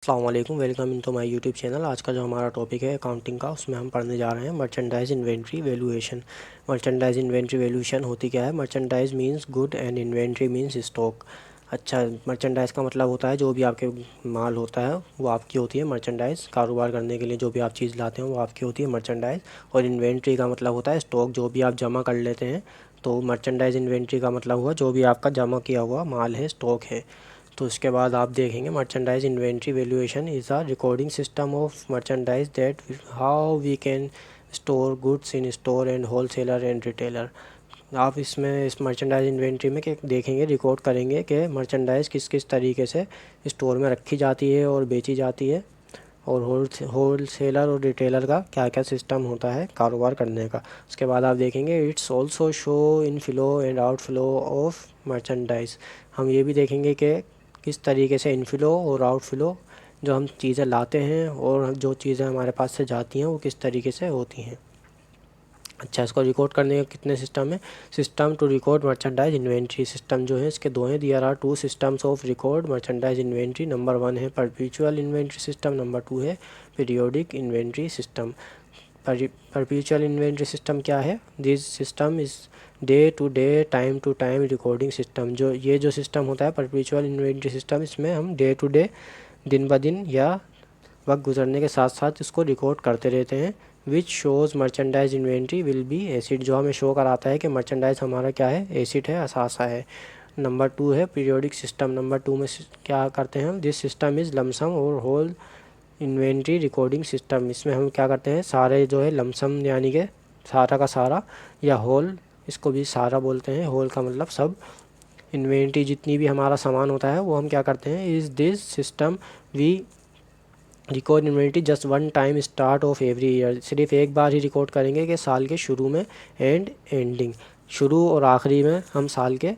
अस्सलाम वालेकुम, welcome in to my YouTube channel. आज का जो हमारा टॉपिक है अकाउंटिंग का, उसमें हम पढ़ने जा रहे हैं merchandise inventory valuation. Merchandise inventory valuation होती क्या है? Merchandise means good and inventory means stock. अच्छा, मर्चेंडाइज का मतलब होता है जो भी आपके माल होता है वो आपकी होती है मर्चेंडाइज। कारोबार करने के लिए जो भी आप चीज़ लाते हैं वो आपकी होती है मर्चेंडाइज। और इन्वेंट्री का मतलब होता है स्टॉक, जो भी आप जमा कर लेते हैं। तो मर्चेंडाइज इन्वेंट्री का मतलब हुआ जो भी आपका जमा किया हुआ माल है, स्टॉक है। तो उसके बाद आप देखेंगे merchandise inventory valuation is a recording system of merchandise that how we can store goods in store and wholesaler and retailer. आप इसमें इस मर्चेंडाइज इन्वेंट्री में देखेंगे, रिकॉर्ड करेंगे कि मर्चेंडाइज किस किस तरीके से स्टोर में रखी जाती है और बेची जाती है, और होलसेलर और रिटेलर का क्या क्या सिस्टम होता है कारोबार करने का। उसके बाद आप देखेंगे it's also show in flow and outflow of merchandise. हम ये भी देखेंगे कि किस तरीके से इनफ्लो और आउटफ्लो, जो हम चीज़ें लाते हैं और जो चीज़ें हमारे पास से जाती हैं वो किस तरीके से होती हैं। अच्छा, इसको रिकॉर्ड करने के कितने सिस्टम है? System to record merchandise inventory system जो है इसके दो हैं। There are two systems of record merchandise inventory. Number 1 है परपेचुअल इन्वेंट्री सिस्टम, नंबर 2 है periodic inventory system. Perpetual inventory system क्या है? This system is day to day time to time recording system. जो ये जो सिस्टम होता है perpetual inventory system, इसमें हम डे टू डे, दिन ब दिन या वक्त गुजरने के साथ साथ इसको रिकॉर्ड करते रहते हैं। Which shows merchandise inventory will be acid, जो हमें शो कराता है कि मर्चेंडाइज हमारा क्या है, एसिड है, असासा है। नंबर 2 है पीरियोडिक सिस्टम। नंबर 2 में क्या करते हैं हम? दिस सिस्टम इज़ लमसम और होल इन्वेंट्री रिकॉर्डिंग सिस्टम। इसमें हम क्या करते हैं, सारे जो है लमसम यानी कि सारा का सारा, या होल, इसको भी सारा बोलते हैं, होल का मतलब सब, इन्वेंट्री जितनी भी हमारा सामान होता है वो हम क्या करते हैं, is this system we record inventory just one time start of every year. सिर्फ एक बार ही रिकॉर्ड करेंगे कि साल के शुरू में एंड एंडिंग, शुरू और आखिरी में हम साल के,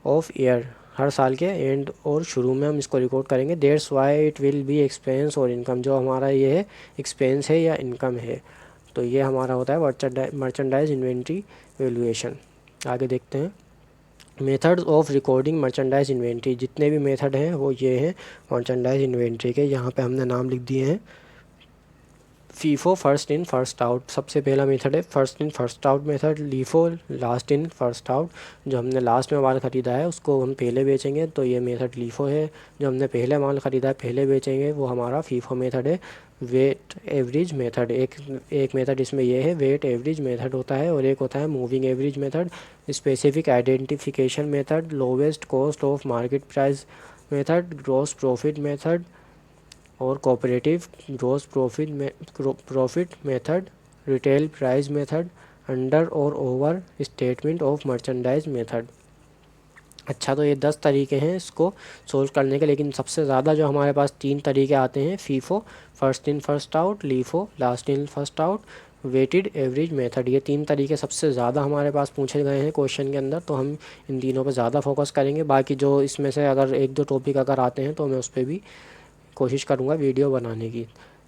ऑफ ईयर हर साल के एंड और शुरू में हम इसको रिकॉर्ड करेंगे। That's why it will be expense और इनकम, जो हमारा ये है एक्सपेंस है या इनकम है। तो ये हमारा होता है मर्चेंडाइज इन्वेंट्री वैल्यूएशन। आगे देखते हैं methods of recording merchandise inventory. जितने भी मेथड हैं वो ये हैं मर्चेंडाइज इन्वेंट्री के। यहाँ पे हमने नाम लिख दिए हैं। FIFO first in first out सबसे पहला मेथड है, first in first out method. LIFO last in first out, जो हमने लास्ट में माल ख़रीदा है उसको हम पहले बेचेंगे, तो ये मेथड लीफो है। जो हमने पहले माल ख़रीदा है पहले बेचेंगे, वो हमारा फीफो मेथड है। वेट एवरेज मेथड, एक मेथड इसमें ये है, वेट एवरेज मेथड होता है, और एक होता है moving average method. Specific identification method, lowest cost of market price method, gross profit method, और cooperative gross profit method, retail price method, under और over statement of merchandise method. अच्छा, तो ये 10 तरीके हैं इसको सोल्व करने के, लेकिन सबसे ज़्यादा जो हमारे पास 3 तरीके आते हैं, FIFO first in first out, LIFO last in first out, weighted average method. ये 3 तरीके सबसे ज़्यादा हमारे पास पूछे गए हैं क्वेश्चन के अंदर, तो हम इन तीनों पर ज़्यादा फोकस करेंगे। बाकी जो इसमें से अगर एक दो टॉपिक अगर आते हैं तो मैं उस पर भी कोशिश करूँगा वीडियो बनाने की।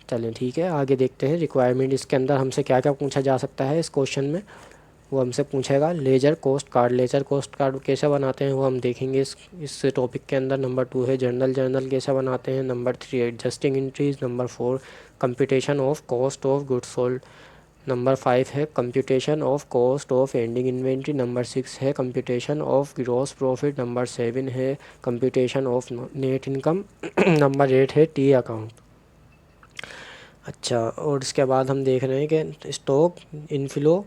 चलें ठीक है, आगे देखते हैं रिक्वायरमेंट। इसके अंदर हमसे क्या क्या पूछा जा सकता है इस क्वेश्चन में, वो हमसे पूछेगा ledger cost card. Ledger cost card कैसे बनाते हैं वो हम देखेंगे इस टॉपिक के अंदर। नंबर 2 है जर्नल कैसे बनाते हैं। Number 3 adjusting entries. Number 4 computation of cost of goods sold. Number 5 है computation of cost of ending inventory. Number 6 है computation of gross profit. Number 7 है computation of net income. Number 8 है टी अकाउंट। अच्छा, और इसके बाद हम देख रहे हैं कि stock inflow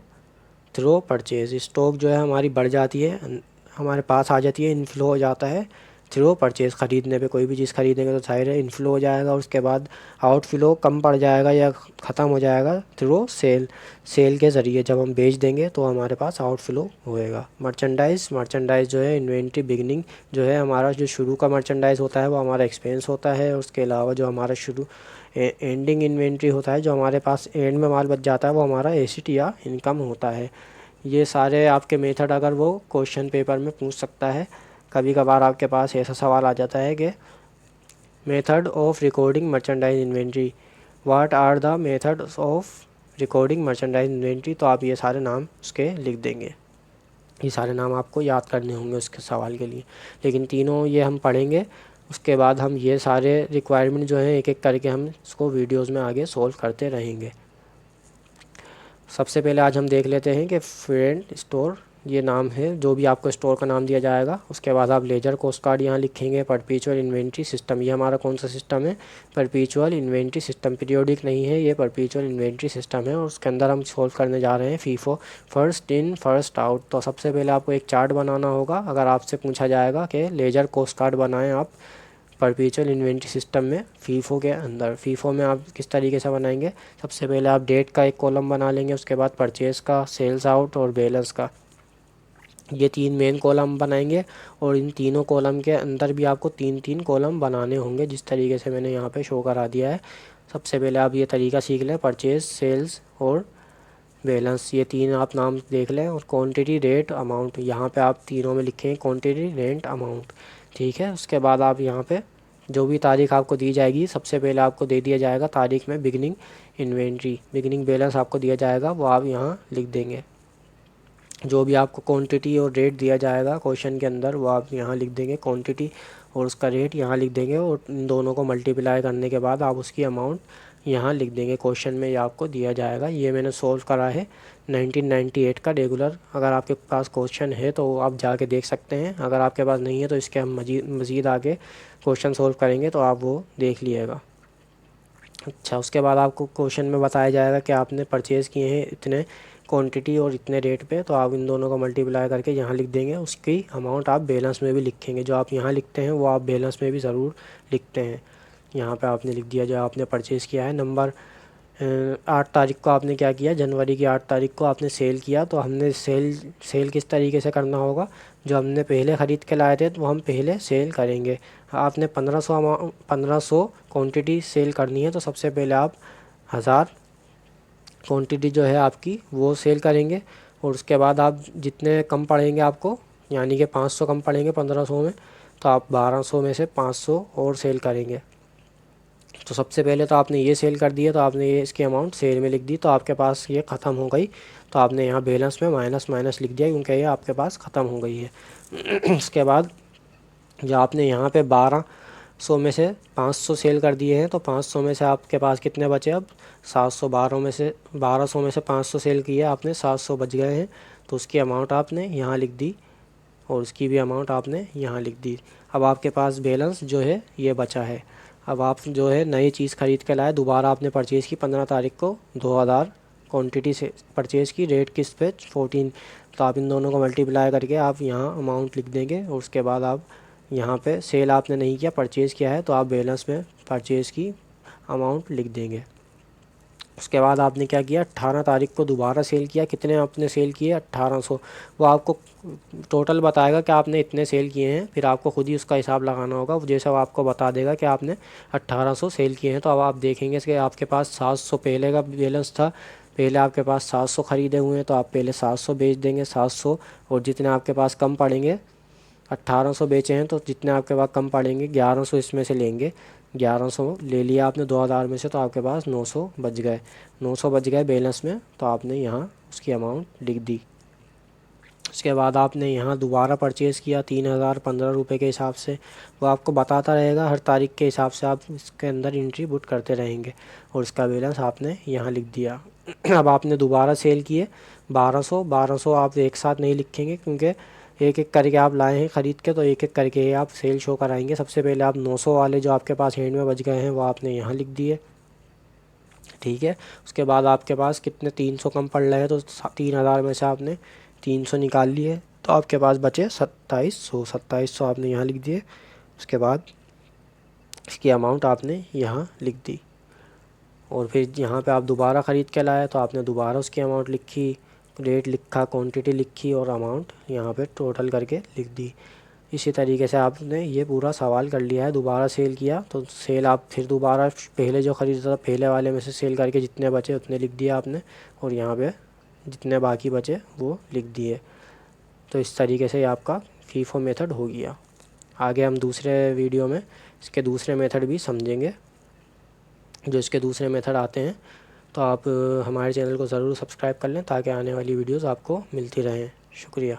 through purchase. Stock जो है हमारी बढ़ जाती है, हमारे पास आ जाती है, इनफ्लो हो जाता है थ्रो परचेज। ख़रीदने पे, कोई भी चीज़ ख़रीदेंगे तो जाहिर है इनफ्लो हो जाएगा, और उसके बाद आउटफ्लो कम पड़ जाएगा या ख़त्म हो जाएगा थ्रो सेल। सेल के ज़रिए जब हम बेच देंगे तो हमारे पास आउटफ्लो होएगा। मर्चेंडाइज़ जो है इन्वेंट्री बिगनिंग, जो है हमारा जो शुरू का मर्चेंडाइज़ होता है वो हमारा एक्सपेंस होता है। उसके अलावा जो हमारा शुरू एंडिंग इन्वेंट्री होता है, जो हमारे पास एंड में माल बच जाता है, वो हमारा एसिड या इनकम होता है। ये सारे आपके मेथड अगर वो क्वेश्चन पेपर में पूछ सकता है, कभी कभार आपके पास ऐसा सवाल आ जाता है कि method of recording merchandise inventory, what are the methods of recording merchandise inventory, तो आप ये सारे नाम उसके लिख देंगे। ये सारे नाम आपको याद करने होंगे उसके सवाल के लिए, लेकिन तीनों ये हम पढ़ेंगे उसके बाद हम ये सारे रिक्वायरमेंट जो हैं एक एक करके हम इसको वीडियोज़ में आगे सोल्व करते रहेंगे। सबसे पहले आज हम देख लेते हैं कि फ्रेंड स्टोर ये नाम है जो भी आपको स्टोर का नाम दिया जाएगा। उसके बाद आप लेजर कॉस्ट कार्ड यहाँ लिखेंगे। परपेचुअल इन्वेंट्री सिस्टम, ये हमारा कौन सा सिस्टम है? Perpetual inventory system. पीरियोडिक नहीं है, ये परपेचुअल इन्वेंट्री सिस्टम है और उसके अंदर हम सोल्व करने जा रहे हैं FIFO, first in first out. तो सबसे पहले आपको एक चार्ट बनाना होगा। अगर आपसे पूछा जाएगा कि लेजर कॉस्ट कार्ड बनाएं आप परपेचुअल इन्वेंट्री सिस्टम में फीफो के अंदर, फीफो में आप किस तरीके से बनाएंगे? सबसे पहले आप डेट का एक कॉलम बना लेंगे, उसके बाद परचेज़ का, सेल्स आउट और बैलेंस का, ये 3 मेन कॉलम बनाएंगे। और इन तीनों कॉलम के अंदर भी आपको 3-3 कॉलम बनाने होंगे, जिस तरीके से मैंने यहाँ पे शो करा दिया है। सबसे पहले आप ये तरीका सीख लें, परचेज़, सेल्स और बैलेंस, ये 3 आप नाम देख लें। और क्वांटिटी, रेट, अमाउंट, यहाँ पे आप तीनों में लिखेंगे क्वांटिटी, रेट, अमाउंट, ठीक है। उसके बाद आप यहाँ पे जो भी तारीख आपको दी जाएगी, सबसे पहले आपको दे दिया जाएगा तारीख में बिगिनिंग इन्वेंट्री, बिगिनिंग बैलेंस आपको दिया जाएगा, वो आप यहाँ लिख देंगे। जो भी आपको क्वांटिटी और रेट दिया जाएगा क्वेश्चन के अंदर, वो आप यहाँ लिख देंगे क्वांटिटी और उसका रेट यहाँ लिख देंगे। और इन दोनों को मल्टीप्लाई करने के बाद आप उसकी अमाउंट यहाँ लिख देंगे। क्वेश्चन में ये आपको दिया जाएगा। ये मैंने सोल्व करा है 1998 का रेगुलर। अगर आपके पास क्वेश्चन है तो आप जाके देख सकते हैं, अगर आपके पास नहीं है तो इसके हम मज़ीद आगे क्वेश्चन सोल्व करेंगे तो आप वो देख लीजिएगा। अच्छा, उसके बाद आपको क्वेश्चन में बताया जाएगा कि आपने परचेज़ किए हैं इतने क्वांटिटी और इतने रेट पे, तो आप इन दोनों को मल्टीप्लाई करके यहाँ लिख देंगे। उसकी अमाउंट आप बैलेंस में भी लिखेंगे, जो आप यहाँ लिखते हैं वो आप बैलेंस में भी ज़रूर लिखते हैं। यहाँ पे आपने लिख दिया जो आपने परचेज़ किया है। नंबर 8 तारीख को आपने क्या किया, जनवरी की 8 तारीख को आपने सेल किया। तो हमने सेल किस तरीके से करना होगा? जो हमने पहले ख़रीद के लाए थे तो वो हम पहले सेल करेंगे। आपने 1500 क्वांटिटी सेल करनी है, तो सबसे पहले आप 1000 क्वांटिटी जो है आपकी वो सेल करेंगे। और उसके बाद आप जितने कम पड़ेंगे आपको, यानी कि 500 कम पड़ेंगे 1500 में, तो आप 1200 में से 500 और सेल करेंगे। तो सबसे पहले तो आपने ये सेल कर दिया, तो आपने ये इसकी अमाउंट सेल में लिख दी, तो आपके पास ये ख़त्म हो गई। तो आपने यहाँ बैलेंस में माइनस माइनस लिख दिया क्योंकि ये आपके पास ख़त्म हो गई है। उसके बाद जो आपने यहाँ पे 1200 में से 500 सेल कर दिए हैं, तो 500 में से आपके पास कितने बचे? अब 700। 1200 में से 500 सेल किए आपने, 700 बच गए हैं। तो उसकी अमाउंट आपने यहाँ लिख दी और उसकी भी अमाउंट आपने यहाँ लिख दी। अब आपके पास बैलेंस जो है ये बचा है। अब आप जो है नई चीज़ ख़रीद के लाए, दोबारा आपने परचेज़ की 15 तारीख को 2000 क्वांटिटी से परचेज़ की, रेट किस पे? 14। तो आप इन दोनों को मल्टीप्लाई करके आप यहाँ अमाउंट लिख देंगे। और उसके बाद आप यहाँ पे सेल आपने नहीं किया, परचेज़ किया है, तो आप बैलेंस में परचेज़ की अमाउंट लिख देंगे। उसके बाद आपने क्या किया, 18 तारीख को दोबारा सेल किया। कितने आपने सेल किए? 1800। वो आपको टोटल बताएगा कि आपने इतने सेल किए हैं, फिर आपको खुद ही उसका हिसाब लगाना होगा। जैसा वो आपको बता देगा कि आपने 1800 सेल किए हैं, तो अब आप देखेंगे कि आपके पास 700 पहले का बैलेंस था। पहले आपके पास 700 ख़रीदे हुए हैं, तो आप पहले 700 बेच देंगे, 700। और जितने आपके पास कम पड़ेंगे, 1800 बेचे हैं तो जितने आपके पास कम पड़ेंगे 1100 इसमें से लेंगे। 1100 ले लिया आपने 2000 में से, तो आपके पास 900 बच गए। 900 बच गए बैलेंस में, तो आपने यहाँ उसकी अमाउंट लिख दी। उसके बाद आपने यहाँ दोबारा परचेज़ किया 3015 रुपये के हिसाब से। वो आपको बताता रहेगा हर तारीख के हिसाब से, आप इसके अंदर एंट्री पुट करते रहेंगे। और उसका बैलेंस आपने यहाँ लिख दिया। अब आपने दोबारा सेल किए 1200 आप एक साथ नहीं लिखेंगे क्योंकि एक एक करके आप लाए हैं ख़रीद के, तो एक एक करके ही आप सेल शो कराएंगे। सबसे पहले आप 900 वाले जो आपके पास हैंड में बच गए हैं वो आपने यहाँ लिख दिए, ठीक है। उसके बाद आपके पास कितने 300 कम पड़ रहे हैं, तो 3000 में से आपने 300 निकाल लिए, तो आपके पास बचे 2700 आपने यहाँ लिख दिए। उसके बाद इसकी अमाउंट आपने यहाँ लिख दी। और फिर यहाँ पे आप दोबारा ख़रीद के लाए, तो आपने दोबारा उसकी अमाउंट लिखी, रेट लिखा, क्वांटिटी लिखी और अमाउंट यहाँ पे टोटल करके लिख दी। इसी तरीके से आपने ये पूरा सवाल कर लिया है। दोबारा सेल किया तो सेल आप फिर दोबारा पहले जो ख़रीदा था पहले वाले में से सेल करके जितने बचे उतने लिख दिया आपने, और यहाँ पे जितने बाकी बचे वो लिख दिए। तो इस तरीके से आपका फीफो मेथड हो गया। आगे हम दूसरे वीडियो में इसके दूसरे मेथड भी समझेंगे, जो इसके दूसरे मेथड आते हैं। तो आप हमारे चैनल को ज़रूर सब्सक्राइब कर लें ताकि आने वाली वीडियोज़ आपको मिलती रहें। शुक्रिया।